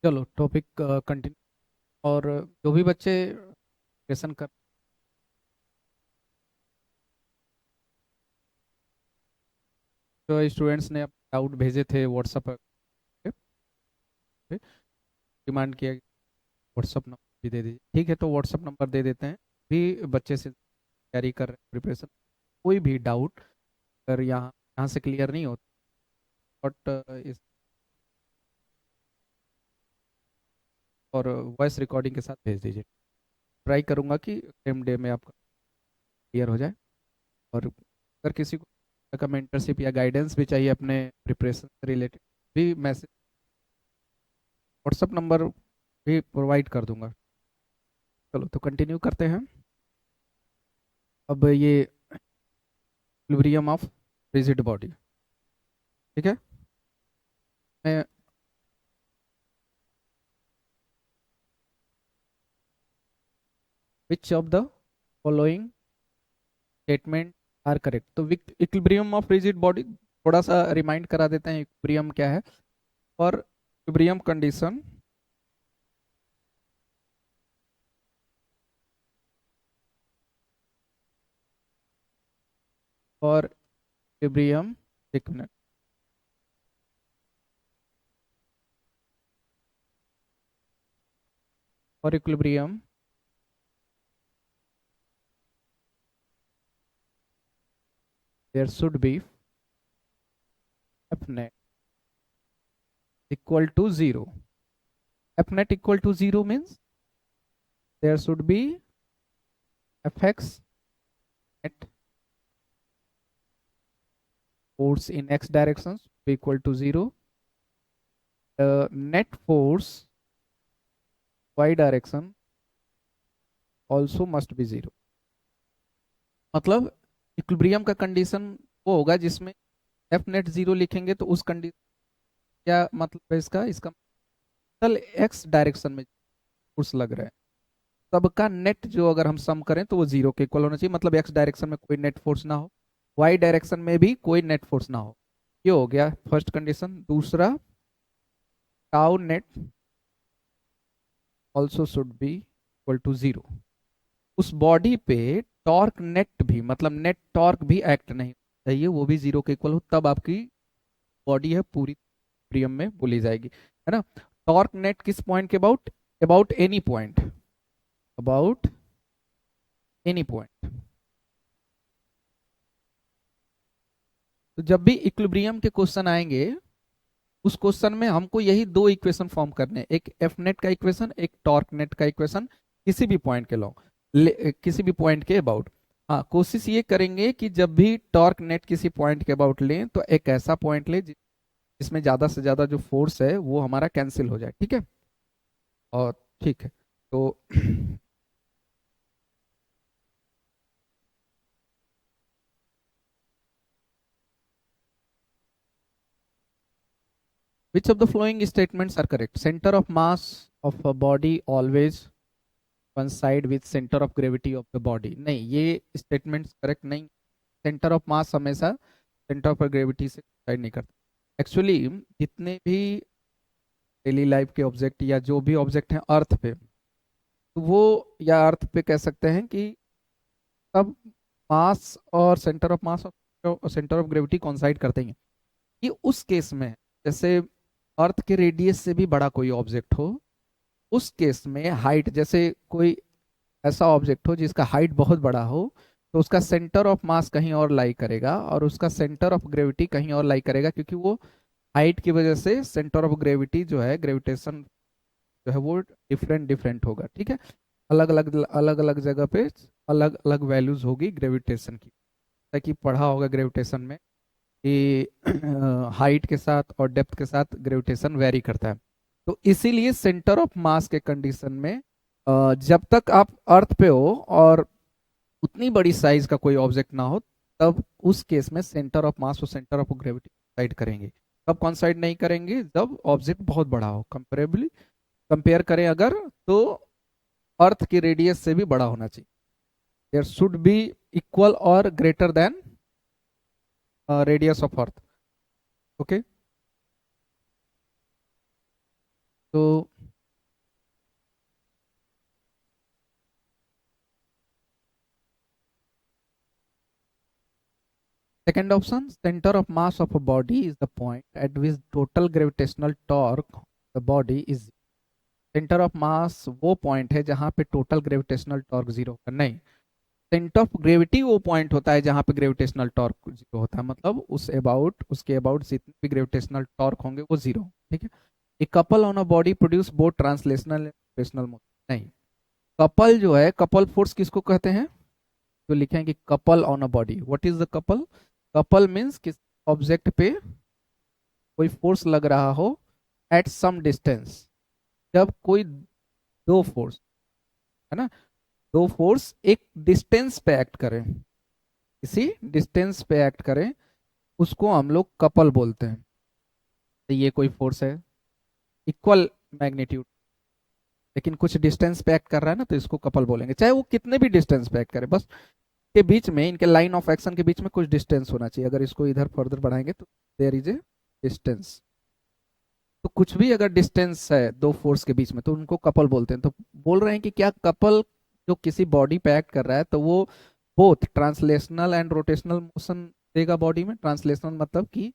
चलो topic continue. और जो भी बच्चे क्वेश्चन कर, जो स्टूडेंट्स ने डाउट भेजे थे व्हाट्सएप पे, डिमांड किया व्हाट्सएप नंबर भी दे दीजिए। ठीक है, तो व्हाट्सएप नंबर दे देते हैं। भी बच्चे से तैयारी कर रहे हैं, प्रिपरेशन, कोई भी डाउट अगर यहाँ यहाँ से क्लियर नहीं होता, बट इस और वॉइस रिकॉर्डिंग के साथ भेज दीजिए। ट्राई करूँगा कि सेम डे में आपका क्लियर हो जाए। और अगर किसी को का मेंटरशिप या गाइडेंस भी चाहिए अपने प्रिपरेशन से रिलेटेड, भी मैसेज व्हाट्सअप नंबर भी प्रोवाइड कर दूंगा। चलो तो कंटिन्यू करते हैं। अब ये इक्विलिब्रियम ऑफ रिजिड बॉडी, ठीक है। मैं which of the following statement are correct. तो इक्विलिब्रियम ऑफ रिजिड बॉडी थोड़ा सा रिमाइंड करा देते हैं, इक्विलिब्रियम क्या है। और इक्विलिब्रियम कंडीशन और इक्विलिब्रियम, एक मिनट, और equilibrium there should be F net equal to 0. F net equal to 0 means there should be Fx net force in x directions be equal to 0. The net force y direction also must be 0. मतलब equilibrium का condition वो होगा जिसमें F net 0 लिखेंगे तो उस condition क्या मतलब है इसका इसका टोटल एक्स डायरेक्शन में फोर्स लग रहा है, सबका नेट जो अगर हम सम करें तो वो 0 के इक्वल होना चाहिए। मतलब एक्स डायरेक्शन में कोई नेट फोर्स ना हो, वाई डायरेक्शन में भी कोई नेट फोर्स ना हो। ये हो गया फर्स्ट कंडीशन। दूसरा, tau net also should be equal to 0। उस बॉडी पे टॉर्क नेट भी, मतलब नेट टॉर्क भी एक्ट नहीं चाहिए, वो भी 0 के इक्वल हो, तब आपकी बॉडी है पूरी प्रियम में बोली जाएगी, है ना। टॉर्क नेट किस पॉइंट के about, about any point, about any point. तो जब भी इक्विलिब्रियम के क्वेश्चन आएंगे उस क्वेश्चन में हमको यही दो इक्वेशन फॉर्म करने हैं, एक एफ नेट का इक्वेशन, एक टॉर्क नेट का इक्वेशन, किसी भी पॉइंट के किसी भी पॉइंट के अबाउट। हाँ, कोशिश ये करेंगे कि जब भी टॉर्क नेट किसी पॉइंट के अबाउट लें तो एक ऐसा पॉइंट लें जिसमें ज्यादा से ज्यादा जो फोर्स है वो हमारा कैंसिल हो जाए, ठीक है। और ठीक है, तो which of the following statements are correct? Center of mass of a body always coincide with center of gravity of the body। नहीं, ये स्टेटमेंट करेक्ट नहीं। सेंटर ऑफ मास हमेशा सेंटर ऑफ ग्रेविटी से कोइंसाइड नहीं करता। एक्चुअली जितने भी daily life के ऑब्जेक्ट या जो भी ऑब्जेक्ट हैं अर्थ पे, तो वो या अर्थ पे कह सकते हैं कि सब मास और सेंटर ऑफ मास और सेंटर ऑफ ग्रेविटी कोइंसाइड करते हैं। कि उस केस में जैसे अर्थ के रेडियस से भी बड़ा कोई ऑब्जेक्ट हो, उस केस में हाइट, जैसे कोई ऐसा ऑब्जेक्ट हो जिसका हाइट बहुत बड़ा हो, तो उसका सेंटर ऑफ मास कहीं और लाई करेगा और उसका सेंटर ऑफ ग्रेविटी कहीं और लाई करेगा, क्योंकि वो हाइट की वजह से सेंटर ऑफ ग्रेविटी जो है, ग्रेविटेशन जो है वो डिफरेंट डिफरेंट होगा, ठीक है। अलग अलग जगह पे अलग अलग वैल्यूज होगी ग्रेविटेशन की। ताकि पढ़ा होगा ग्रेविटेशन में कि हाइट के साथ और डेप्थ के साथ ग्रेविटेशन वेरी करता है। तो इसीलिए सेंटर ऑफ मास के कंडीशन में जब तक आप अर्थ पे हो और उतनी बड़ी साइज का कोई ऑब्जेक्ट ना हो, तब उस केस में सेंटर ऑफ मास और सेंटर ऑफ ग्रेविटी साइड करेंगे। कब कॉन्साइड नहीं करेंगे, जब ऑब्जेक्ट बहुत बड़ा हो। कंपेरेबली कंपेयर करें अगर, तो अर्थ की रेडियस से भी बड़ा होना चाहिए। देयर शुड बी इक्वल और greater than radius of earth, okay. तो second option, centre of mass of a body is the point at which total gravitational torque the body is. Centre of mass वो point है जहां पे total gravitational torque zero होता है। नहीं, centre of gravity वो point होता है जहां पे ग्रेविटेशनल टॉर्क जीरो होता है, मतलब उसके अबाउट जितने भी ग्रेविटेशनल टॉर्क होंगे वो जीरो। ठीक है। A couple on a body produce both translational and rotational motion. नहीं, कपल जो है, कपल फोर्स किसको कहते हैं? तो लिखेंगे couple on a body. What is the couple? Couple means किस ऑब्जेक्ट पे कोई फोर्स लग रहा हो एट सम डिस्टेंस। जब कोई दो फोर्स, है ना, दो फोर्स एक डिस्टेंस पे एक्ट करें, किसी डिस्टेंस पे एक्ट करें, उसको हम लोग कपल बोलते हैं। तो ये कोई फोर्स है इक्वल मैग्नीट्यूड, लेकिन कुछ डिस्टेंस पे एक्ट कर रहा है ना, तो इसको कपल बोलेंगे, चाहे वो कितने भी डिस्टेंस पे एक्ट करे, बस के बीच में, इनके लाइन ऑफ एक्शन के बीच में कुछ डिस्टेंस होना चाहिए। अगर इसको इधर फर्दर बढ़ाएंगे तो देयर इज ए डिस्टेंस। तो कुछ भी अगर डिस्टेंस है दो फोर्स के बीच में तो उनको कपल बोलते हैं। तो बोल रहे हैं कि क्या कपल जो किसी बॉडी पे एक्ट कर रहा है तो वो both translational and rotational motion देगा बॉडी में। ट्रांसलेशनल मतलब कि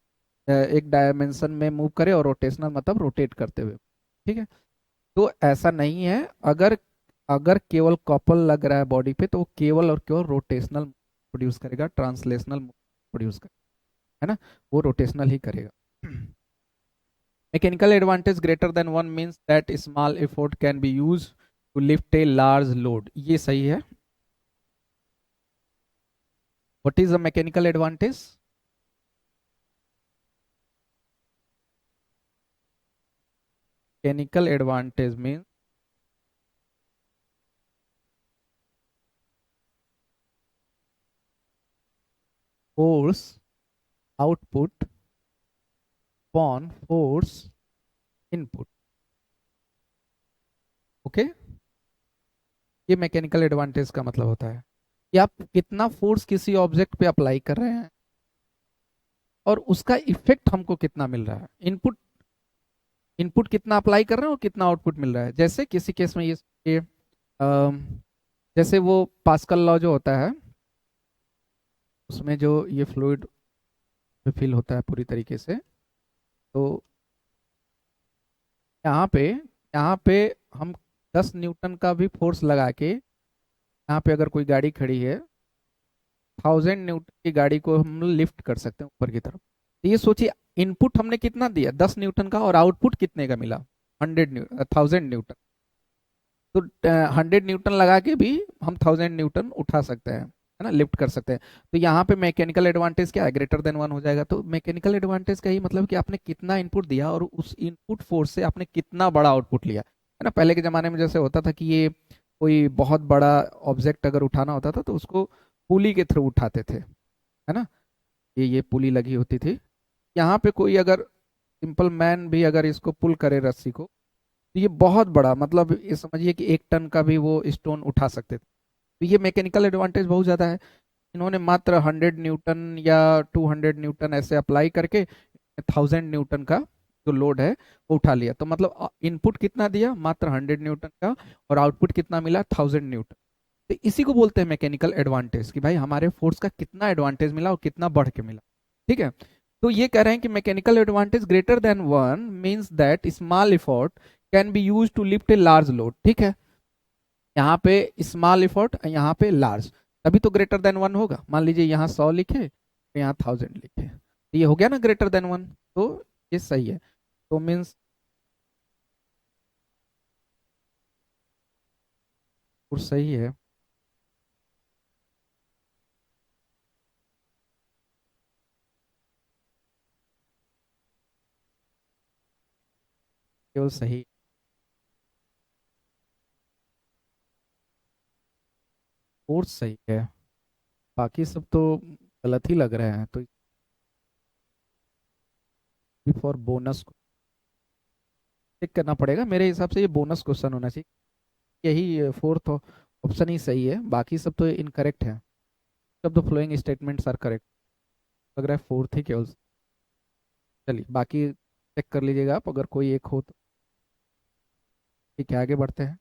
एक डायमेंशन में मूव करे, और रोटेशनल मतलब रोटेट करते हुए। ठीक है। तो ऐसा नहीं है, अगर अगर केवल कपल लग रहा है बॉडी पे तो वो केवल और केवल रोटेशनल प्रोड्यूस करेगा, ट्रांसलेशनल प्रोड्यूस करेगा, है ना, वो रोटेशनल ही करेगा। Mechanical advantage greater than one means that small effort can be used to lift a large load. ये सही है। What is the mechanical advantage? Mechanical advantage means force output upon force input. Okay, ये mechanical advantage का मतलब होता है कि आप कितना फोर्स किसी ऑब्जेक्ट पे अप्लाई कर रहे हैं और उसका इफेक्ट हमको कितना मिल रहा है। इनपुट इनपुट कितना अप्लाई कर रहे हैं और कितना आउटपुट मिल रहा है। जैसे किसी केस में ये जैसे वो पास्कल लॉ जो होता है, उसमें जो ये फ्लूइड में फिल होता है पूरी तरीके से, तो यहाँ पे हम 10 न्यूटन का भी फोर्स लगा के, यहाँ पे अगर कोई गाड़ी खड़ी है, 1000 न्यूटन की गाड़ी को हम लिफ्ट कर सकते हैं ऊपर की तरफ। तो ये सोचिए, इनपुट हमने कितना दिया 10 न्यूटन का, और आउटपुट कितने का मिला 1000 न्यूटन। तो 100 न्यूटन लगा के भी हम 1000 न्यूटन उठा सकते हैं, है ना, लिफ्ट कर सकते हैं। तो यहाँ पे मैकेनिकल एडवांटेज क्या है, ग्रेटर देन वन हो जाएगा। तो मैकेनिकल एडवांटेज का ही मतलब कि आपने कितना इनपुट दिया और उस इनपुट फोर्स से आपने कितना बड़ा आउटपुट लिया, है ना। पहले के जमाने में जैसे होता था कि ये कोई बहुत बड़ा ऑब्जेक्ट अगर उठाना होता था तो उसको पुली के थ्रू उठाते थे, है ना, ये पुली लगी होती थी। यहाँ पे कोई अगर सिंपल मैन भी अगर इसको पुल करे रस्सी को, तो ये बहुत बड़ा, मतलब ये समझिए कि 1 टन का भी वो स्टोन उठा सकते थे। तो ये मैकेनिकल एडवांटेज बहुत ज़्यादा है। इन्होंने मात्र 100 न्यूटन या 200 न्यूटन ऐसे अप्लाई करके 1000 न्यूटन का जो लोड है वो उठा लिया। तो मतलब इनपुट कितना दिया, मात्र 100 न्यूटन का, और आउटपुट कितना मिला, 1000 न्यूटन। तो इसी को बोलते हैं मैकेनिकल एडवांटेज, कि भाई हमारे फोर्स का कितना एडवांटेज मिला और कितना बढ़ के मिला। ठीक है। तो ये कह रहे हैं कि mechanical advantage greater than one means that small effort can be use to lift a large load. ठीक है, यहाँ पे स्मॉल एफर्ट, यहाँ पे लार्ज, तभी तो ग्रेटर देन वन होगा। मान लीजिए यहाँ 100 लिखे, यहाँ 1000 लिखे, तो ये हो गया ना ग्रेटर देन वन। तो ये सही है। तो मीन्स सही है। केवल सही, कोर्स सही है, बाकी सब तो गलत ही लग रहे हैं। तो फॉर बोनस को चेक करना पड़ेगा, मेरे हिसाब से ये बोनस क्वेश्चन होना चाहिए। यही फोर्थ ऑप्शन ही सही है, बाकी सब तो इनकरेक्ट है। सब the following statements are correct, लग रहा है फोर्थ ही केवल। चलिए बाकी चेक कर लीजिएगा आप, अगर कोई एक हो तो। ठीक है, आगे बढ़ते हैं।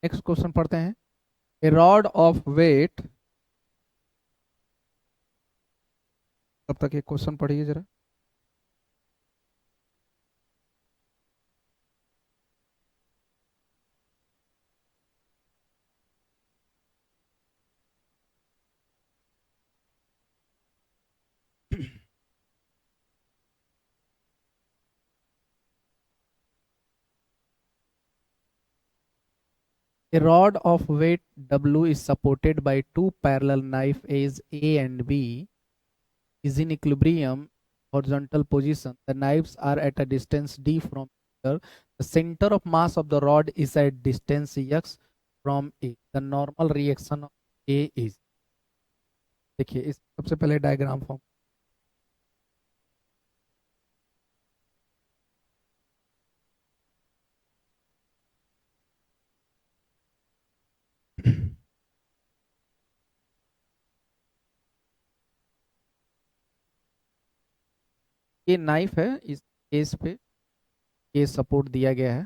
नेक्स्ट क्वेश्चन पढ़ते हैं। ए रॉड ऑफ वेट, तब तक एक क्वेश्चन पढ़िए जरा। A rod of weight W is supported by two parallel knife edges A and B, is in equilibrium horizontal position. The knives are at a distance D from each other. The center of mass of the rod is at distance x from A. The normal reaction of A is, देखिए इस सबसे पहले diagram form. ये knife है, इस case पे ये support दिया गया है,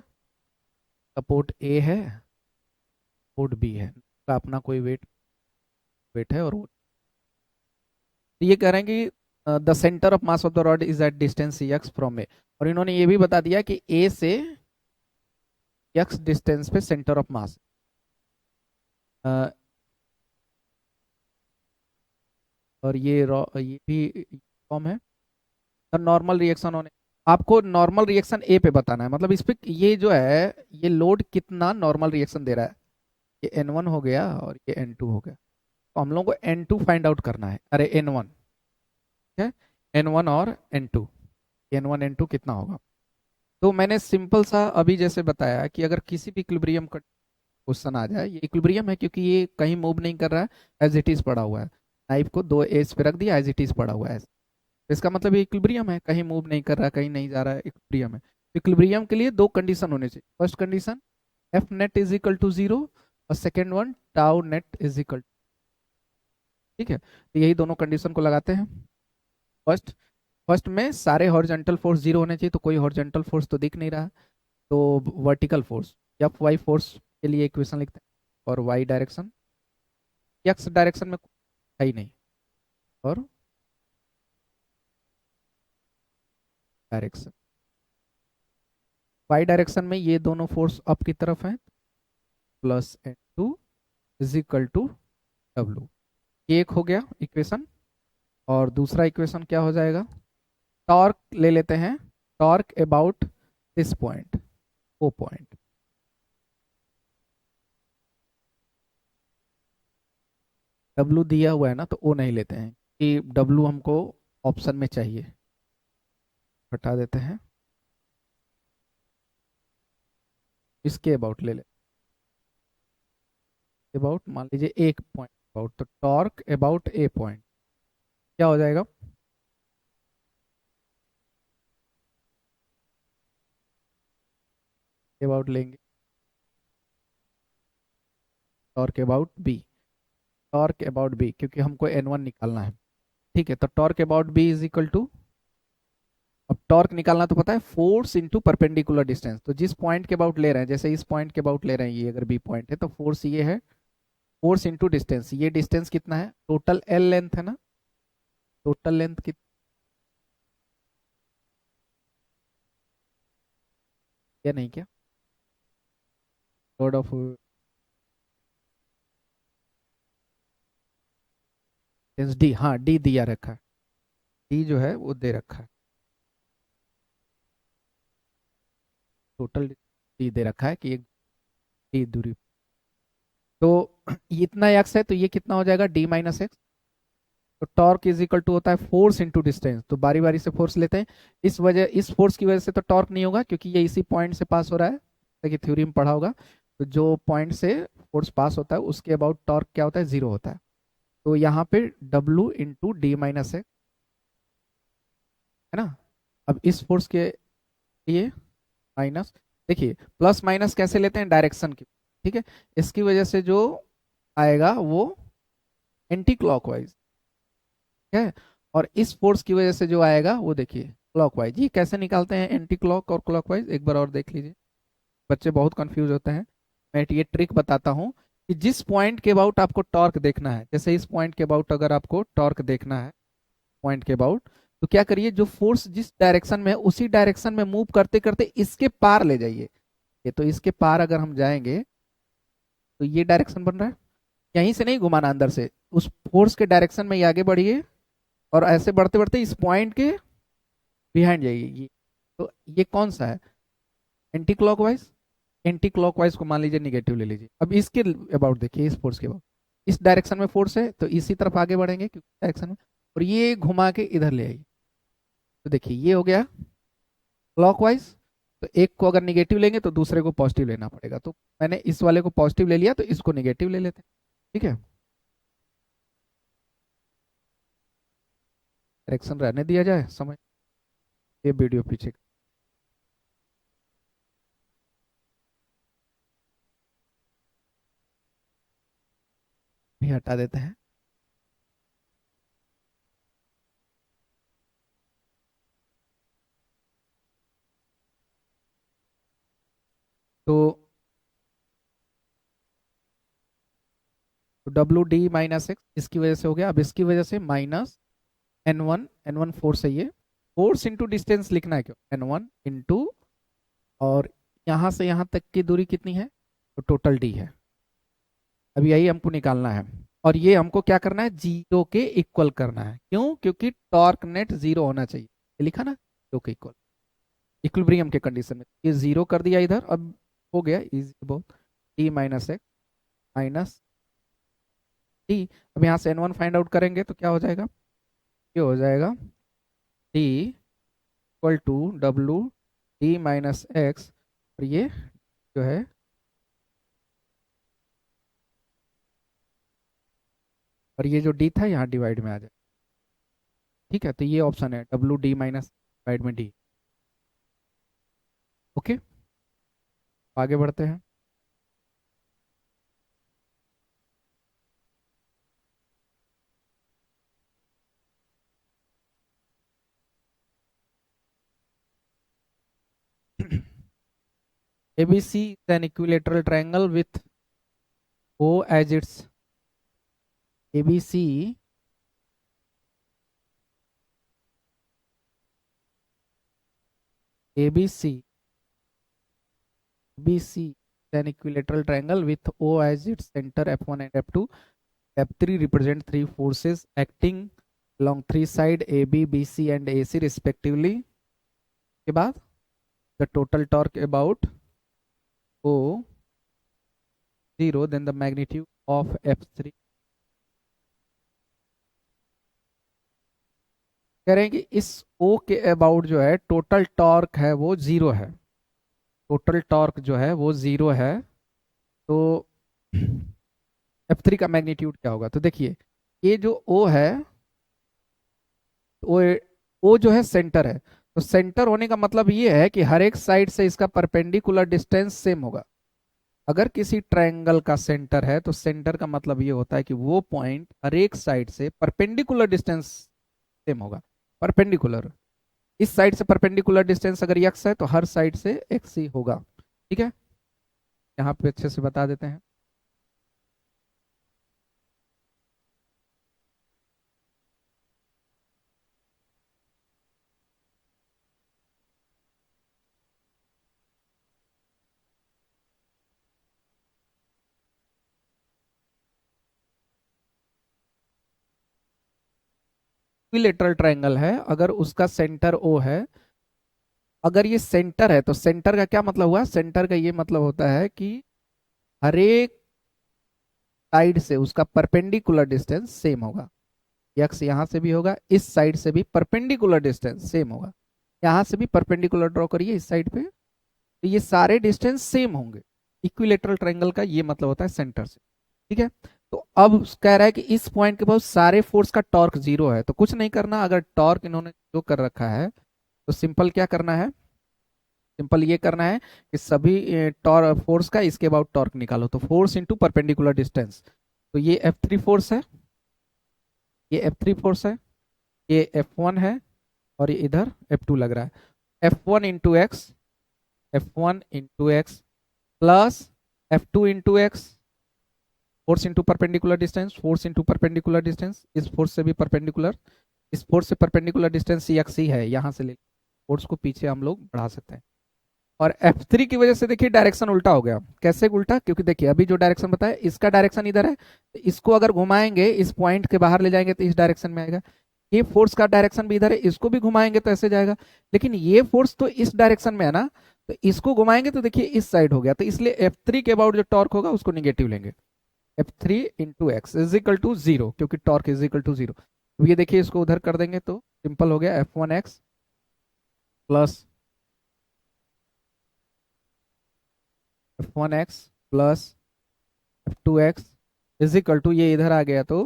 सपोर्ट ए है, सपोर्ट बी है, का अपना कोई वेट वेट है, और वो तो ये कह रहे हैं कि the centre of mass of the rod is at distance x from A, और इन्होंने ये भी बता दिया कि ए से एक्स डिस्टेंस पे सेंटर ऑफ मास। और ये भी फॉर्म है। द नॉर्मल रिएक्शन होने, आपको नॉर्मल रिएक्शन ए पे बताना है, मतलब इस पे ये जो है ये लोड कितना नॉर्मल रिएक्शन दे रहा है। ये N1 हो गया और ये N2 हो गया, तो हम लोगों को N2 फाइंड आउट करना है। अरे N1 है, N1 और N2, N1 N2 कितना होगा। तो मैंने सिंपल सा अभी जैसे बताया कि अगर किसी भी इक्विलिब्रियम का क्वेश्चन आ जाए, ये इक्विलिब्रियम है क्योंकि ये कहीं मूव नहीं कर रहा है, एज इट इज पड़ा हुआ है, नाइफ को दो एज पे रख दिया, एज इट इज पड़ा हुआ है, तो इसका मतलब ये इक्विलिब्रियम है, कहीं मूव नहीं कर रहा, कहीं नहीं जा रहा है, इक्विलिब्रियम है। इक्विलिब्रियम के लिए दो कंडीशन होने चाहिए। First condition F net is equal to 0, और second one tau net is equal, ठीक है। तो यही दोनों कंडीशन को लगाते हैं। फर्स्ट फर्स्ट में सारे हॉरिजॉन्टल फोर्स 0 होने चाहिए, तो कोई हॉरिजॉन्टल फोर्स तो दिख नहीं रहा, तो vertical force F Y force के लिए इक्वेशन लिखते हैं, और वाई डायरेक्शन, एक्स डायरेक्शन में है ही नहीं, और डायरेक्शन वाई डायरेक्शन में ये दोनों फोर्स अप की तरफ हैं, plus N2 is equal to W। ये एक हो गया इक्वेशन, और दूसरा इक्वेशन क्या हो जाएगा, टॉर्क ले लेते हैं, torque about this point, O point, W दिया हुआ है ना, तो O नहीं लेते हैं कि W हमको ऑप्शन में चाहिए, हटा देते हैं, इसके अबाउट ले ले, अबाउट मान लीजिए एक पॉइंट अबाउट, तो टॉर्क अबाउट ए पॉइंट क्या हो जाएगा, अबाउट लेंगे, torque about B, torque about B क्योंकि हमको N1 निकालना है, ठीक है। तो torque about B is equal to, अब टॉर्क निकालना तो पता है, फोर्स इनटू परपेंडिकुलर डिस्टेंस, तो जिस पॉइंट के अबाउट ले रहे हैं, जैसे इस पॉइंट के अबाउट ले रहे हैं, ये अगर बी पॉइंट है तो फोर्स ये है, फोर्स इनटू डिस्टेंस, ये डिस्टेंस कितना है, टोटल एल लेंथ है ना, टोटल लेंथ कितना, क्या नहीं क्या, रोड ऑफ डी, हाँ डी दिया रखा है, डी जो है वो दे रखा है, टोटल डी दे रखा है कि एक डी दूरी, तो इतना एक्स है, तो ये कितना हो जाएगा, डी माइनस एक्स। तो टॉर्क इज इक्वल टू होता है फोर्स इनटू डिस्टेंस, तो बारी बारी से फोर्स लेते हैं, इस फोर्स की वजह से तो टॉर्क नहीं होगा क्योंकि ये इसी पॉइंट से पास हो रहा है, देखिए थ्योरी में पढ़ा होगा, तो जो पॉइंट से फोर्स पास होता है उसके अबाउट टॉर्क क्या होता है, 0 होता है। तो यहाँ पे W इंटू डी माइनस है ना। अब इस फोर्स के लिए माइनस, देखिए प्लस माइनस कैसे लेते हैं, डायरेक्शन की, ठीक है, इसकी वजह से जो आएगा वो एंटी क्लॉकवाइज है, और इस फोर्स की वजह से जो आएगा वो देखिए क्लॉकवाइज। ये कैसे निकालते हैं एंटी क्लॉक और क्लॉकवाइज, एक बार और देख लीजिए, बच्चे बहुत कंफ्यूज होते हैं, मैं ये ट्रिक बताता हूँ कि जिस पॉइंट के अबाउट आपको टॉर्क देखना है, जैसे इस पॉइंट के अबाउट अगर आपको टॉर्क देखना है पॉइंट के अबाउट, तो क्या करिए, जो फोर्स जिस डायरेक्शन में है उसी डायरेक्शन में मूव करते करते इसके पार ले जाइए। ये तो इसके पार अगर हम जाएंगे तो ये डायरेक्शन बन रहा है, यहीं से नहीं घुमाना, अंदर से उस फोर्स के डायरेक्शन में ये आगे बढ़िए और ऐसे बढ़ते बढ़ते इस पॉइंट के बिहाइंड जाइए। ये तो ये कौन सा है, एंटी क्लॉकवाइज। एंटी क्लॉकवाइज को मान लीजिए निगेटिव ले लीजिए। अब इसके अबाउट देखिए, इस फोर्स के अबाउट, इस डायरेक्शन में फोर्स है तो इसी तरफ आगे बढ़ेंगे क्योंकि डायरेक्शन में, और ये घुमा के इधर ले आइए। तो देखिए ये हो गया क्लॉकवाइज। तो एक को अगर निगेटिव लेंगे तो दूसरे को पॉजिटिव लेना पड़ेगा, तो मैंने इस वाले को पॉजिटिव ले लिया तो इसको निगेटिव ले लेते हैं। ठीक है, डायरेक्शन रहने दिया जाए, समझ, ये वीडियो पीछे भी हटा देते हैं। तो डब्ल्यू डी माइनस एक्स इसकी वजह से हो गया। अब इसकी वजह से माइनस एन वन फोर्स है, ये फोर्स इंटू डिस्टेंस लिखना है, क्यों, एन वन इंटू, और यहाँ से यहाँ तक की दूरी कितनी है, तो टोटल डी है। अब यही हमको निकालना है, और ये हमको क्या करना है, जीरो के इक्वल करना है। क्यों, क्योंकि टॉर्क नेट जीरो होना चाहिए, ये लिखा ना, जीरो के इक्वल, इक्विलिब्रियम के कंडीशन में ये जीरो कर दिया इधर। अब हो गया इजी बहुत, D minus x minus D. अब यहाँ से एन वन फाइंड आउट करेंगे तो क्या हो जाएगा, ये हो जाएगा D equal to W D minus X, और ये जो है और ये जो डी था यहाँ डिवाइड में आ जाए। ठीक है, तो ये ऑप्शन है डब्ल्यू डी माइनस डिवाइड में डी। ओके, आगे बढ़ते हैं। ABC is an equilateral triangle with O as its ABC ABC ABC is an equilateral triangle with O as its center, F1 and F2. F3 represent three forces acting along three sides AB, BC and AC respectively. के बाद the total torque about O 0, then the magnitude of F3। कह रहे हैं कि इस O के about जो है टोटल टॉर्क है वो जीरो है, टोटल टॉर्क जो है वो जीरो है। तो F3 का मैग्नीट्यूड क्या होगा, तो देखिए ये जो O है, ओ जो है सेंटर है, तो सेंटर होने का मतलब ये है कि हर एक साइड से इसका परपेंडिकुलर डिस्टेंस सेम होगा। अगर किसी ट्रायंगल का सेंटर है तो सेंटर का मतलब ये होता है कि वो पॉइंट हर एक साइड से परपेंडिकुलर डिस्टेंस सेम होगा। परपेंडिकुलर, इस साइड से परपेंडिकुलर डिस्टेंस अगर एक्स है तो हर साइड से एक्स ही होगा। ठीक है, यहाँ पे अच्छे से बता देते हैं। इक्विलेटरल ट्रायंगल है, अगर उसका सेंटर ओ है, अगर ये सेंटर है तो सेंटर का क्या मतलब हुआ, सेंटर का ये मतलब होता है कि हर एक साइड से उसका परपेंडिकुलर डिस्टेंस सेम होगा। यक्स यहाँ से भी होगा, इस साइड से भी परपेंडिकुलर डिस्टेंस सेम होगा, यहाँ से भी परपेंडिकुलर ड्रॉ करिए इस साइड पे, तो ये सारे डिस्टेंस सेम होंगे। इक्विलेटरल ट्रायंगल का ये मतलब होता है सेंटर से। ठीक है, तो अब कह रहा है कि इस पॉइंट के पास सारे फोर्स का टॉर्क जीरो है, तो कुछ नहीं करना, अगर टॉर्क इन्होंने जो कर रखा है तो सिंपल क्या करना है, सिंपल ये करना है कि सभी टॉर्क फोर्स का इसके अबाउट टॉर्क निकालो, तो फोर्स इंटू परपेंडिकुलर डिस्टेंस। तो ये F3 फोर्स है, ये F3 फोर्स है, ये F1 है, और ये इधर F2 लग रहा है। F1 into x, F1 into x plus F2 into x, force into perpendicular distance, force into perpendicular distance, इस फोर्स से भी परपेंडिकुलर, इस फोर्स से परपेंडिकुलर डिस्टेंस एक्स ही है, यहाँ से ले फोर्स को पीछे हम लोग बढ़ा सकते हैं। और F3 की वजह से देखिए डायरेक्शन उल्टा हो गया। कैसे उल्टा? क्योंकि देखिए अभी जो डायरेक्शन बताया इसका डायरेक्शन इधर है, तो इसको अगर घुमाएंगे इस पॉइंट के बाहर ले जाएंगे तो इस डायरेक्शन में आएगा। ये फोर्स का डायरेक्शन भी इधर है, इसको भी घुमाएंगे तो ऐसे जाएगा। लेकिन ये फोर्स तो इस डायरेक्शन में है ना, तो इसको घुमाएंगे तो देखिए इस साइड हो गया, तो इसलिए F3 के अबाउट जो टॉर्क होगा उसको निगेटिव लेंगे। F3 into x is equal to zero, क्योंकि torque is equal to zero. ये देखिए इसको उधर कर देंगे तो सिंपल हो गया, F1x plus F1x plus F2x is equal to, ये इधर आ गया तो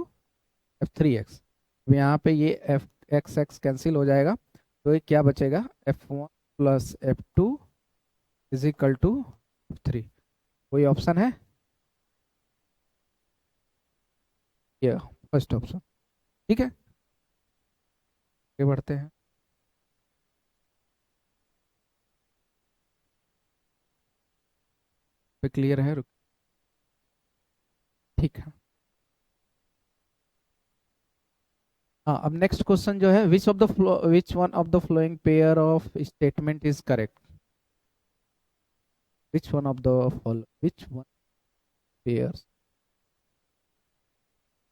F3x। अब यहाँ पे ये F(x) कैंसिल हो जाएगा, तो ये क्या बचेगा, F1 plus F2 is equal to F3। कोई ऑप्शन है? ये फर्स्ट ऑप्शन। ठीक है, आगे बढ़ते हैं। पे क्लियर है? ठीक है। हाँ, अब नेक्स्ट क्वेश्चन जो है, which one of the flowing pair of statement is correct? Which one pairs,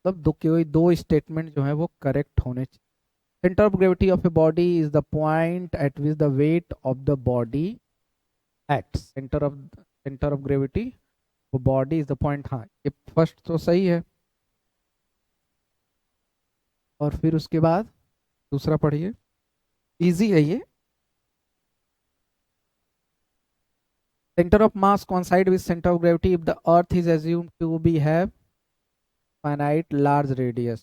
मतलब कोई दो स्टेटमेंट जो है वो करेक्ट होने चाहिए। Centre of gravity of a body is the point at which the weight of the body act. Centre of gravity वो body is the point, हाँ ये फर्स्ट तो सही है। और फिर उसके बाद दूसरा पढ़िए, इजी है ये। Center of mass coincide with center of gravity if the earth is assumed to be have finite large radius।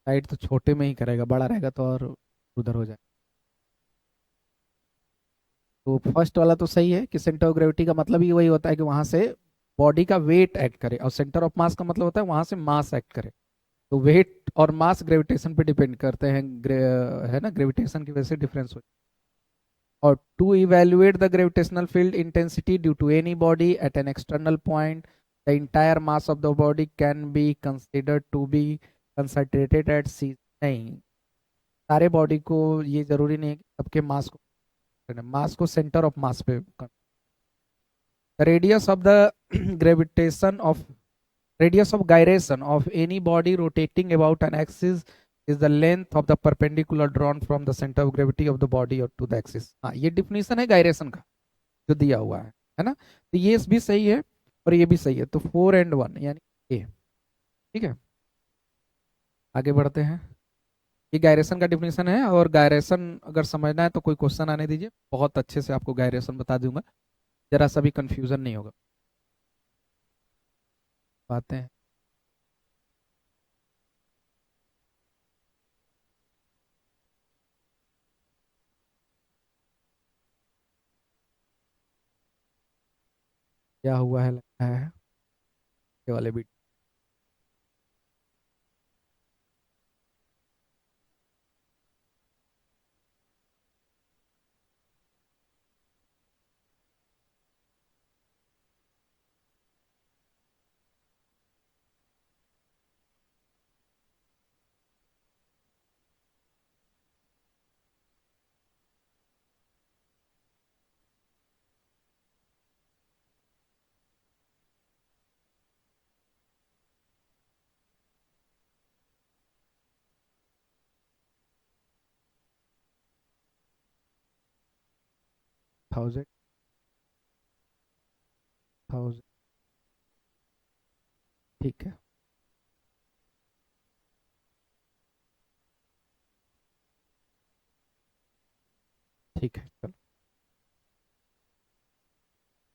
Side तो छोटे में ही करेगा, बड़ा रहेगा तो और उधर हो जाए। तो फर्स्ट वाला तो सही है कि सेंटर ऑफ ग्रेविटी का मतलब ही वही होता है कि वहां से बॉडी का वेट एक्ट करे, और सेंटर ऑफ मास का मतलब होता है वहां से मास एक्ट करे। तो वेट और मास ग्रेविटेशन पे डिपेंड करते हैं, है ना, ग्रेविटेशन की वजह से डिफरेंस हो। और to evaluate the gravitational field intensity due to any body at an external point, the entire mass of the body can be considered to be concentrated at C. नहीं, सारे बॉडी को ये जरूरी नहीं है कि सबके मास को सेंटर ऑफ मास पे radius of the gravitation of radius of gyration of any body rotating about an axis is the length of the perpendicular drawn from the center of gravity of the body or to the axis। हाँ, ये definition है gyration का जो दिया हुआ है ना। तो ये भी सही है और ये भी सही है, तो 4 and 1 यानी ए। ठीक है, आगे बढ़ते हैं। ये गायरेशन का डिफिनेशन है, और गायरेशन अगर समझना है तो कोई क्वेश्चन आने दीजिए, बहुत अच्छे से आपको गायरेशन बता दूंगा, जरा सा भी कंफ्यूजन नहीं होगा। बातें हैं, क्या हुआ है लगता है ये वाले भी। 1000 1000। ठीक है, ठीक है, चलो।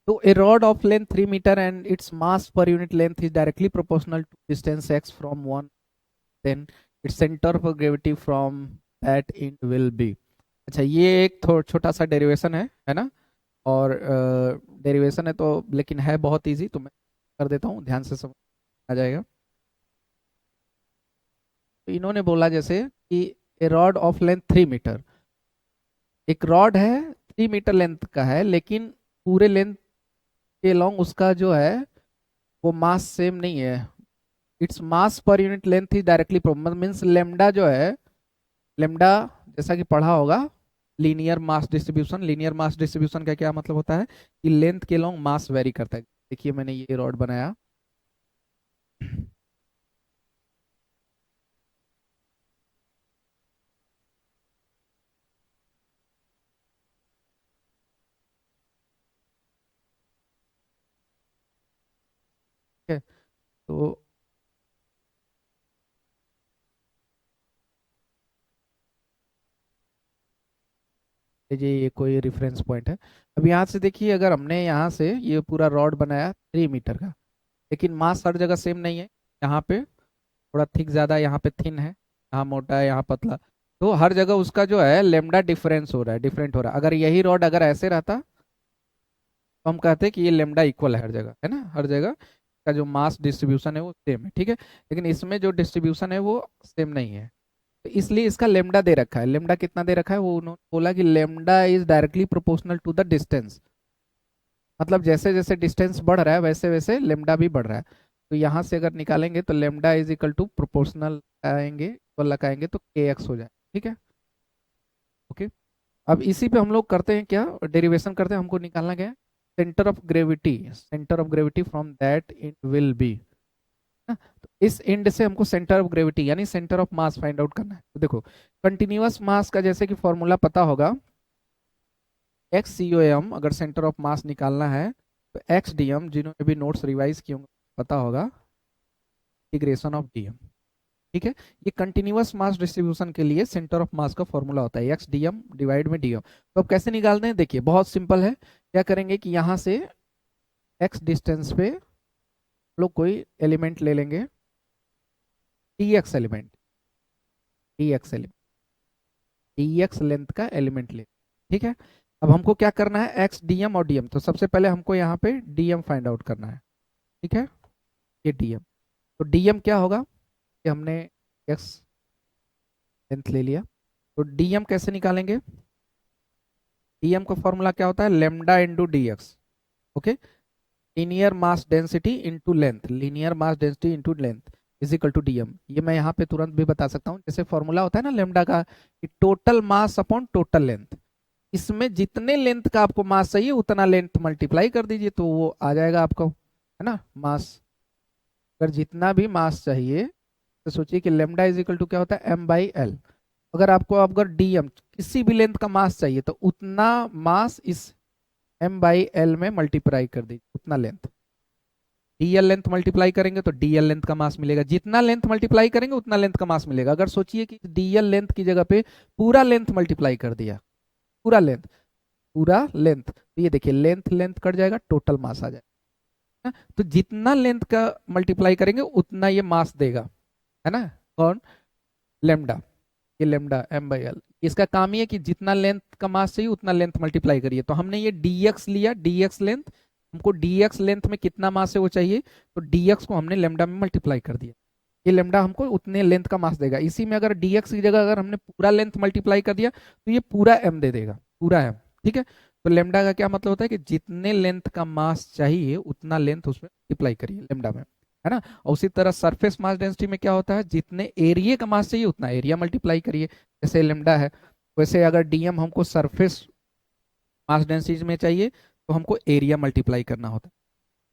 तो a rod of length 3 meter and its mass per unit length is directly proportional to distance x from one, then its center of gravity from that end will be। अच्छा, ये एक छोटा सा डेरिवेशन है ना, और डेरिवेशन है तो, लेकिन है बहुत इजी, तो मैं कर देता हूँ, ध्यान से समझ आ जाएगा। तो इन्होंने बोला जैसे कि ए रॉड ऑफ लेंथ 3 मीटर, एक रॉड है 3 मीटर लेंथ का है, लेकिन पूरे लेंथ के लॉन्ग उसका जो है वो मास सेम नहीं है। Its mass per unit length is directly means lambda जो है, लेमडा जैसा कि पढ़ा होगा linear mass distribution. Linear mass distribution का क्या मतलब होता है कि लेंथ के लॉन्ग मास वेरी करता है। देखिए मैंने ये रॉड बनाया, ठीक है। तो ये कोई रेफरेंस पॉइंट है। अब यहाँ से देखिए, अगर हमने यहाँ से ये पूरा रॉड बनाया 3 मीटर का, लेकिन मास हर जगह सेम नहीं है। यहाँ पे थोड़ा थिक ज़्यादा, यहाँ पे थिन है, यहाँ मोटा है, यहाँ पतला। तो हर जगह उसका जो है लेमडा डिफरेंस हो रहा है, डिफरेंट हो रहा है। अगर यही रॉड अगर ऐसे रहता तो हम कहते हैं कि ये लेमडा इक्वल है हर जगह, है ना, हर जगह का जो मास डिस्ट्रीब्यूशन है वो सेम है, ठीक है। लेकिन इसमें जो डिस्ट्रीब्यूशन है वो सेम नहीं है, तो इसलिए इसका लेमडा दे रखा है। लेमडा कितना दे रखा है, वो उन्होंने बोला कि lambda is directly proportional to the distance. मतलब जैसे जैसे डिस्टेंस बढ़ रहा है वैसे वैसे लेमडा भी बढ़ रहा है। तो यहाँ से अगर निकालेंगे तो lambda is equal to proportional आएंगे, इक्वल लगाएंगे तो के एक्स हो जाए, ठीक है। ओके, अब इसी पे हम लोग करते हैं क्या, डेरिवेशन करते हैं। हमको निकालना क्या है, centre of gravity, centre of gravity from that it will be. तो इस एंड से हमको सेंटर ऑफ ग्रेविटी यानी centre of mass find out करना है। तो देखो, कंटिन्यूअस मास का जैसे कि फॉर्मूला पता होगा, एक्स सी ओ एम, अगर सेंटर ऑफ मास निकालना है तो एक्स डी एम, जिन्होंने भी नोट्स रिवाइज किए होंगे पता होगा, इंटीग्रेशन ऑफ डी एम, ठीक है। ये कंटिन्यूअस मास डिस्ट्रीब्यूशन के लिए सेंटर ऑफ मास का फॉर्मूला होता है एक्स डी एम डिवाइड में डी एम। तो अब कैसे निकालते हैं, देखिए बहुत सिंपल है। क्या करेंगे कि यहाँ से एक्स डिस्टेंस पे लोग कोई एलिमेंट ले लेंगे, D x element, D x element, D x length का एलिमेंट ले, ठीक है। अब हमको क्या करना है, एक्स डी एम और डी एम। तो सबसे पहले हमको यहाँ पे डी एम फाइंड आउट करना है, ठीक है। ये डी एम, तो डी एम क्या होगा कि हमने एक्स लेंथ ले लिया, तो डी एम कैसे निकालेंगे, डी एम का फॉर्मूला क्या होता है, lambda into D X, okay. Linear mass density into length, linear mass density into length is equal to DM. ये मैं यहाँ पे तुरंत भी बता सकता हूँ, जैसे फॉर्मूला होता है ना लेमडा का, कि total mass upon total length. इसमें जितने लेंथ का आपको मास चाहिए उतना लेंथ मल्टीप्लाई कर दीजिए तो वो आ जाएगा आपको, है ना, मास। अगर जितना भी मास चाहिए तो सोचिए कि लेमडा इज इक्वल टू क्या होता है, एम बाई एल। अगर आपको अगर डीएम किसी भी लेंथ का मास चाहिए तो उतना मास इस एम बाई एल में मल्टीप्लाई कर दीजिए, उतना लेंथ। डीएल लेंथ मल्टीप्लाई करेंगे तो डीएल लेंथ का मास मिलेगा, जितना लेंथ मल्टीप्लाई करेंगे उतना लेंथ का मास मिलेगा। अगर सोचिए कि डीएल लेंथ की जगह पे पूरा लेंथ मल्टीप्लाई कर दिया, पूरा लेंथ, पूरा लेंथ, तो ये देखिए लेंथ लेंथ कट जाएगा, टोटल मास आ जाएगा। तो जितना लेंथ का मल्टीप्लाई करेंगे उतना ये मास देगा, है ना, कौन, लेमडा। ये लेमडा एम बाई एल, इसका काम ही है कि जितना लेंथ का मास चाहिए उतना लेंथ मल्टीप्लाई करिए। तो हमने ये dx लिया, dx लेंथ, हमको dx लेंथ में कितना मास है वो चाहिए, तो dx को हमने लेमडा में मल्टीप्लाई कर दिया। ये लेमडा हमको उतने लेंथ का मास देगा। इसी में अगर dx की जगह अगर हमने पूरा लेंथ मल्टीप्लाई कर दिया तो ये पूरा m दे देगा, पूरा m, ठीक है। तो लेमडा का क्या मतलब होता है कि जितने लेंथ का मास चाहिए उतना लेंथ उसमें मल्टीप्लाई करिए लेमडा में, है ना। और उसी तरह सरफेस मास डेंसिटी में क्या होता है, जितने एरिया का मास चाहिए उतना एरिया मल्टीप्लाई करिए, जैसे लेमडा है। वैसे अगर डीएम हमको सरफेस मास डेंसिटी में चाहिए तो हमको एरिया मल्टीप्लाई करना होता है।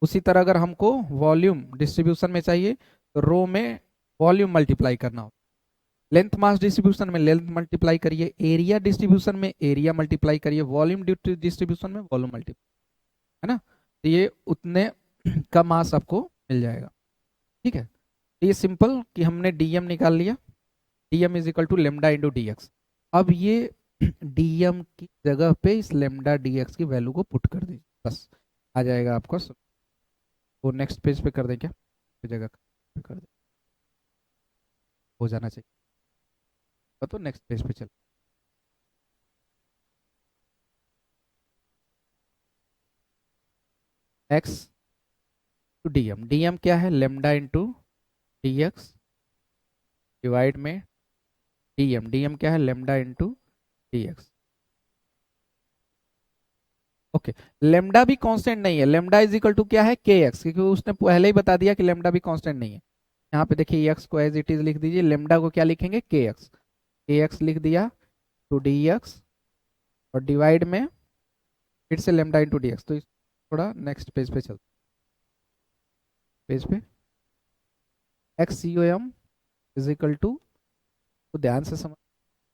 उसी तरह अगर हमको वॉल्यूम डिस्ट्रीब्यूशन में चाहिए तो रो में वॉल्यूम मल्टीप्लाई करना होता है। लेंथ मास डिस्ट्रीब्यूशन में लेंथ मल्टीप्लाई करिए, एरिया डिस्ट्रीब्यूशन में एरिया मल्टीप्लाई करिए, वॉल्यूम डिस्ट्रीब्यूशन में वॉल्यूम मल्टीप्लाई, है ना। तो ये उतने का मास आपको मिल जाएगा, ठीक है। ये सिंपल कि हमने डीएम निकाल लिया, DM is equal to lambda into D X. अब ये डीएम की जगह पे इस लेमडा डीएक्स की वैल्यू को पुट कर दीजिए, बस आ जाएगा आपको। वो नेक्स्ट पेज पे कर दें क्या, जगह पे कर दें, हो जाना चाहिए। तो नेक्स्ट पेज पे चल, एक्स टू डीएम, डीएम क्या है, लेमडा इंटू डीएक्स डिवाइड में डीएम, डीएम क्या है, lambda into DX. Okay, lambda भी कांस्टेंट नहीं है, लेमडा इज इक्वल टू क्या है, के एक्स, क्योंकि उसने पहले ही बता दिया कि लेमडा भी कांस्टेंट नहीं है। यहाँ पे देखिए एक्स को एज इट इज लिख दीजिए, लेमडा को क्या लिखेंगे, के एक्स लिख दिया टू डी एक्स, और डिवाइड में फिर से लेमडा इंटू डी एक्स। तो थोड़ा नेक्स्ट पेज पे चलते, पेज पे X C O M is equal to, तो ध्यान से समझ,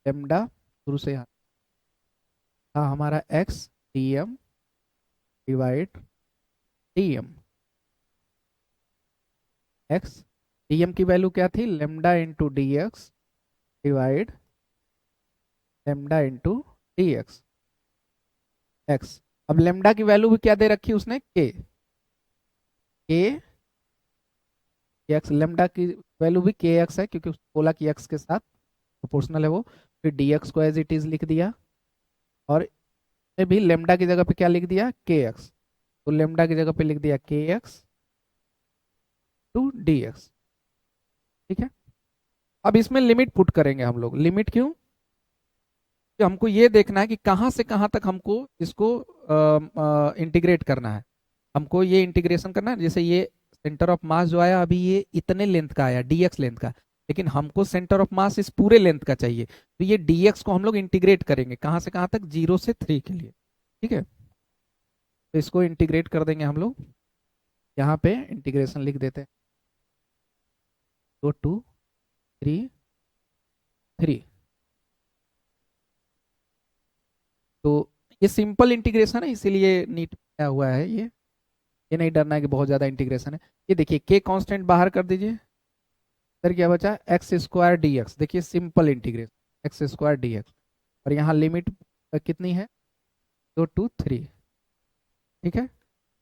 लेमडा शुरू से यहाँ था हमारा X D M divide D M, X D M की वैल्यू क्या थी, lambda into D X divide lambda into D X X. अब लेमडा की वैल्यू भी क्या दे रखी उसने, के एक्स, लेमडा की वैल्यू भी के एक्स है, क्योंकि उसने बोला कि एक्स के साथ प्रोपोर्शनल है वो। फिर डी एक्स को एज इट इज लिख दिया, और भी लेमडा की जगह पे क्या लिख दिया, के एक्स, तो लेमडा की जगह पे लिख दिया के एक्स टू डी एक्स। ठीक है, अब इसमें लिमिट पुट करेंगे हम लोग। लिमिट क्यों, कि हमको ये देखना है कि कहाँ से कहाँ तक हमको इसको इंटीग्रेट करना है। हमको ये इंटीग्रेशन करना है, जैसे ये सेंटर ऑफ मास जो आया अभी ये इतने लेंथ का आया, डीएक्स लेंथ का, लेकिन हमको सेंटर ऑफ मास इस पूरे लेंथ का चाहिए, तो ये डीएक्स को हम लोग इंटीग्रेट करेंगे कहाँ से कहाँ तक, 0 से 3 के लिए। ठीक है, तो इसको इंटीग्रेट कर देंगे हम लोग, यहाँ पे इंटीग्रेशन लिख देते हैं, 2 3 3। तो ये सिंपल इंटीग्रेशन है, इसीलिए नीट में हुआ है ये नहीं डरना है कि बहुत ज्यादा इंटीग्रेशन है। ये देखिए के कांस्टेंट बाहर कर दीजिए, फिर क्या बचा, एक्स स्क्वायर डी एक्स। देखिए simple integration, x square D x, और यहाँ लिमिट कितनी है, 2 2 3। ठीक है,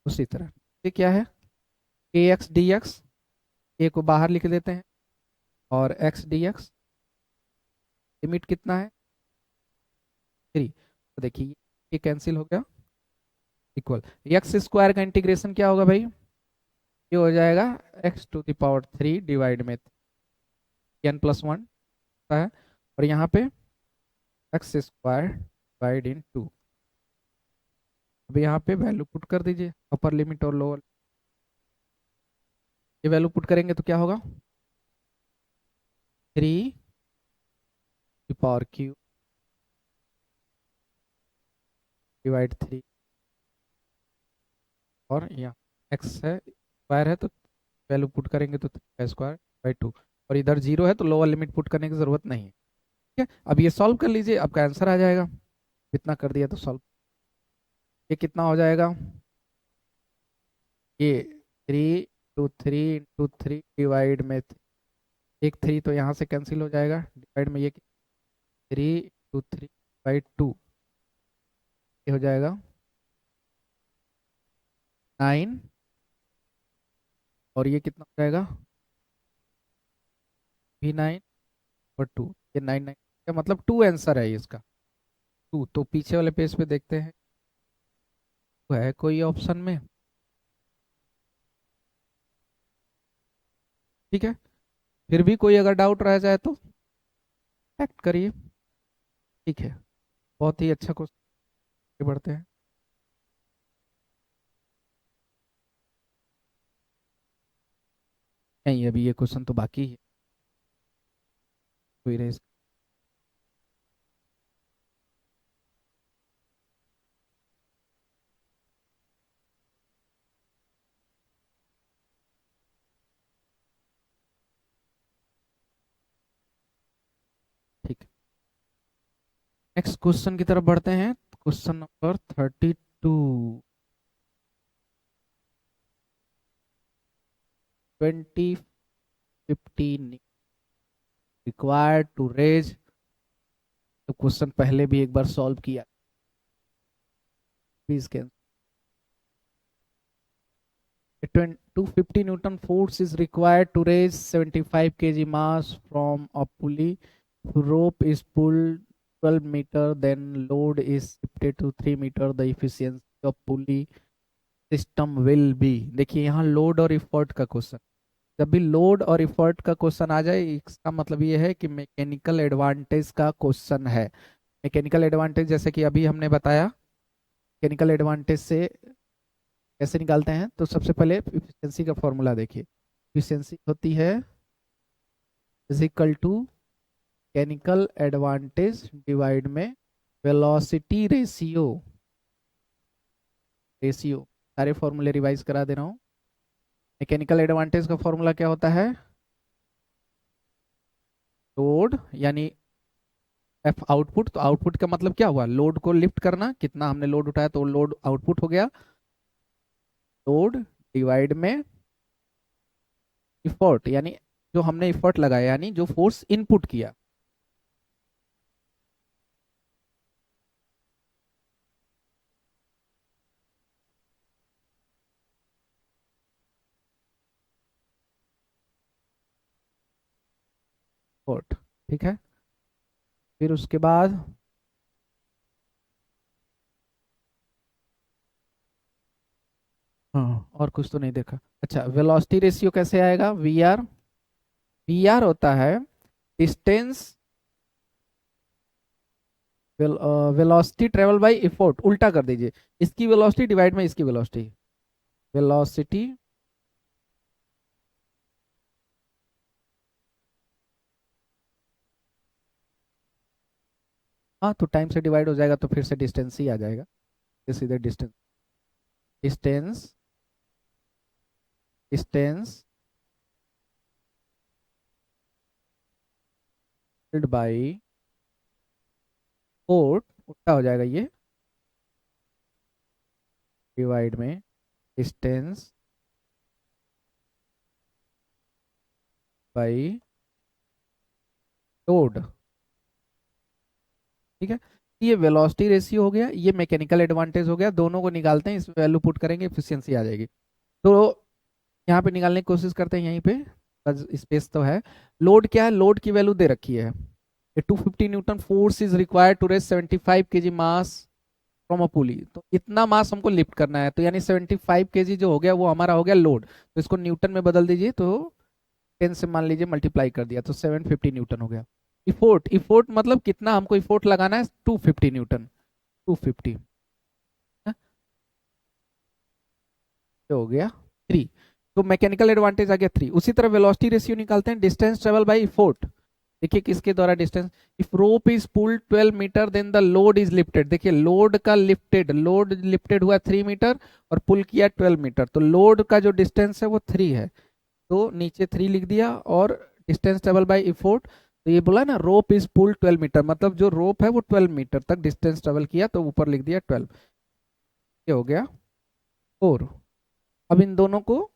उसी तरह ये क्या है, के एक्स डी एक्स, ए को बाहर लिख देते हैं, और एक्स डी एक्स लिमिट कितना है, 3। तो देखिए ये कैंसिल हो गया, इक्वल एक्स स्क्वायर का इंटीग्रेशन क्या होगा भाई, ये हो जाएगा x⁻³ डिवाइड में n+1 है, और यहाँ पे एक्स स्क्वायर डिवाइड इन 2। अब यहाँ पे वैल्यू पुट कर दीजिए, अपर लिमिट और लोअर, ये वैल्यू पुट करेंगे तो क्या होगा, 3⁻³ डिवाइड 3, और यहाँ एक्स है स्क्वायर है तो वैल्यू पुट करेंगे तो 3² बाई 2, और इधर 0 है तो लोअर लिमिट पुट करने की जरूरत नहीं है। ठीक है, अब ये सॉल्व कर लीजिए, आपका आंसर आ जाएगा, इतना कर दिया तो सॉल्व। ये कितना हो जाएगा, ये 3 × 3 × 3 डिवाइड में एक 3 तो यहाँ से कैंसिल हो जाएगा, डिवाइड में ये 3 × 3/2, ये हो जाएगा 9, और ये कितना हो जाएगा, भी 9 और 2, ये 9 का मतलब 2 आंसर है इसका, 2। तो पीछे वाले पेज पे देखते हैं तो है कोई ऑप्शन में। ठीक है, फिर भी कोई अगर डाउट रह जाए तो एक्ट करिए। ठीक है, बहुत ही अच्छा क्वेश्चन, बढ़ते हैं। नहीं अभी ये क्वेश्चन तो बाकी है, कोई रेस। ठीक, नेक्स्ट क्वेश्चन की तरफ बढ़ते हैं, question number 32। 2015 required to raise, तो क्वेश्चन पहले भी एक बार सॉल्व किया, please can 250 Newton force is required to raise 75 kg mass from a pulley. Rope is pulled 12 meter, then load is shifted to 3 meter. The efficiency of pulley system will be। देखिए यहाँ load और effort का question, जब भी load और effort का question आ जाए इसका मतलब ये है कि मैकेनिकल एडवांटेज का क्वेश्चन है। मैकेनिकल एडवांटेज जैसे कि अभी हमने बताया मैकेनिकल एडवांटेज से कैसे निकालते हैं? तो सबसे पहले इफिशियंसी का फॉर्मूला देखिए। इफिशियंसी होती है is equal to mechanical advantage divide में वेलोसिटी रेशियो। सारे फॉर्मूले रिवाइज करा दे रहा हूँ। मैकेनिकल एडवांटेज का फॉर्मूला क्या होता है? लोड यानी एफ आउटपुट। तो आउटपुट का मतलब क्या हुआ? लोड को लिफ्ट करना, कितना हमने लोड उठाया तो लोड आउटपुट हो गया। लोड डिवाइड में इफर्ट, यानी जो हमने इफर्ट लगाया, यानी जो फोर्स इनपुट किया। इफर्ट, ठीक है। फिर उसके बाद हाँ, और कुछ तो नहीं देखा। अच्छा, वेलोसिटी रेशियो कैसे आएगा? We are. वी आर होता है distance, velocity travel by effort. उल्टा कर दीजिए, इसकी वेलोसिटी डिवाइड में इसकी वेलोसिटी। वेलोसिटी हाँ, तो टाइम से डिवाइड हो जाएगा तो फिर से डिस्टेंस ही आ जाएगा। ये सीधे distance, distance distance by fort, उल्टा हो जाएगा ये, डिवाइड में डिस्टेंस बाई लोड, ठीक है। ये वेलोसिटी रेशियो हो गया, ये मैकेनिकल एडवांटेज हो गया। दोनों को निकालते हैं, इस वैल्यू पुट करेंगे, एफिशिएंसी आ जाएगी। तो यहाँ पे निकालने की कोशिश करते हैं, यहीं पे स्पेस तो है। लोड क्या है? लोड की वैल्यू दे रखी है, 250 newton force is required to raise 75 KG mass from a pulley. तो इतना मास हमको लिफ्ट करना है, तो यानी 75 केजी जो हो गया वो हमारा हो गया लोड। तो इसको न्यूटन में बदल दीजिए, तो 10 से मान लीजिए मल्टीप्लाई कर दिया तो 750 न्यूटन हो गया। इफोर्ट, इफोर्ट मतलब कितना हमको इफोर्ट लगाना है? 250 न्यूटन, 250 हो गया 3। तो मैकेनिकल एडवांटेज आ गया 3। उसी तरह वेलोसिटी रेशियो निकालते हैं, डिस्टेंस ट्रेवल बाय इफोर्ट। देखिए किसके द्वारा distance, if rope is pulled 12 metre then the load is lifted. देखिए लोड का लिफ्टेड, लोड लिफ्टेड हुआ 3 मीटर और पुल किया 12 मीटर, तो लोड का जो डिस्टेंस है वो 3 है। तो नीचे 3 लिख दिया, और डिस्टेंस ट्रेवल बाय इफोर्ट। तो ये बोला ना, रोप इज पुल्ड 12 मीटर, मतलब जो रोप है वो 12 मीटर तक डिस्टेंस ट्रेवल किया, तो ऊपर लिख दिया 12। ये हो गया 4। अब इन दोनों को,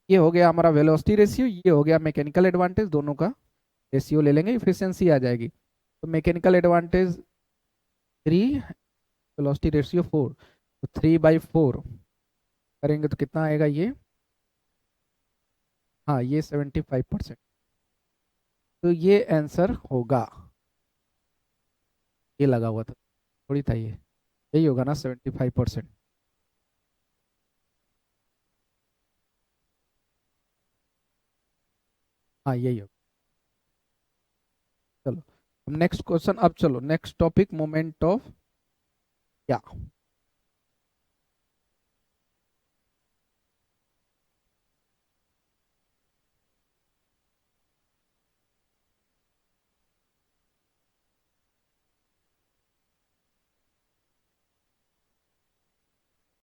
ये हो गया हमारा वेलोसिटी रेशियो, ये हो गया मैकेनिकल एडवांटेज, दोनों का रेशियो ले लेंगे, इफिशियंसी आ जाएगी। तो मैकेनिकल एडवांटेज 3, वेलोसिटी रेशियो 4, तो 3/4 करेंगे तो कितना आएगा ये? हाँ, ये 75%। तो ये आंसर होगा, ये लगा हुआ था थोड़ी था ये, यही होगा ना 75%। हाँ, यही होगा। चलो नेक्स्ट क्वेश्चन। अब चलो नेक्स्ट टॉपिक, मोमेंट ऑफ क्या।